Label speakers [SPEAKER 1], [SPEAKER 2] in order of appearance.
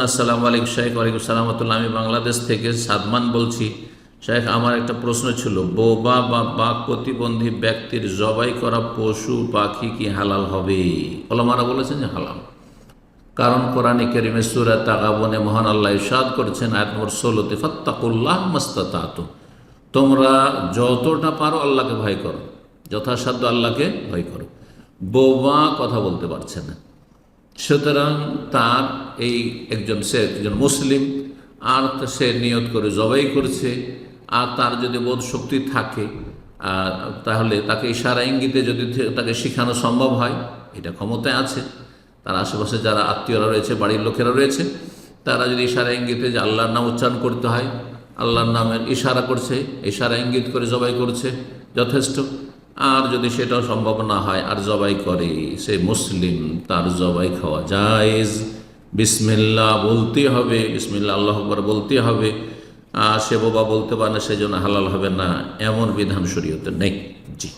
[SPEAKER 1] আসসালামু আলাইকুম শেখ। ওয়ালাইকুম সালাম রাহমাতুল্লাহ। আমি বাংলাদেশ থেকে সাদমান বলছি। শেখ, আমার একটা প্রশ্ন ছিল, বোবা বা বাক প্রতিবন্ধী ব্যক্তির জবাই করা পশু পাখি কি হালাল হবে? ওলামারা বলেছেন যে হালাল, কারণ কোরআনে কারিমে সূরা তাগাবুনে মহান আল্লাহ ইরশাদ করেছেন আয়াত নম্বর 16-তে, ফাত্তাকুল্লাহ মাস্তাতাতুম, তোমরা যতটা পারো আল্লাহকে ভয় করো, যথাসাধ্য আল্লাহকে ভয় করো। বোবা কথা বলতে পারছে না, সুতরাং তার এই সে একজন মুসলিম, আর সে নিয়ত করে জবাই করছে, আর তার যদি বোধ শক্তি থাকে তাহলে তাকে ইশারা ইঙ্গিতে যদি তাকে শেখানো সম্ভব হয়, এটা ক্ষমতায় আছে। তার আশেপাশে যারা আত্মীয়রা রয়েছে, বাড়ির লোকেরা রয়েছে, তারা যদি ইশারা ইঙ্গিতে যে আল্লাহর নাম উচ্চারণ করতে হয়, আল্লাহর নামের ইশারা করছে, ইশারা ইঙ্গিত করে জবাই করছে, যথেষ্ট। আর যদি সেটাও সম্ভব না হয় আর জবাই করে, সে মুসলিম, তার জবাই খাওয়া জায়েজ। বিসমিল্লাহ বলতে হবে, বিসমিল্লাহ আল্লাহু আকবার বলতে হবে। আর সে বোবা বলতে পারে না, সেজন্য হালাল হবে না, এমন বিধান শরীয়তে নেই। জি।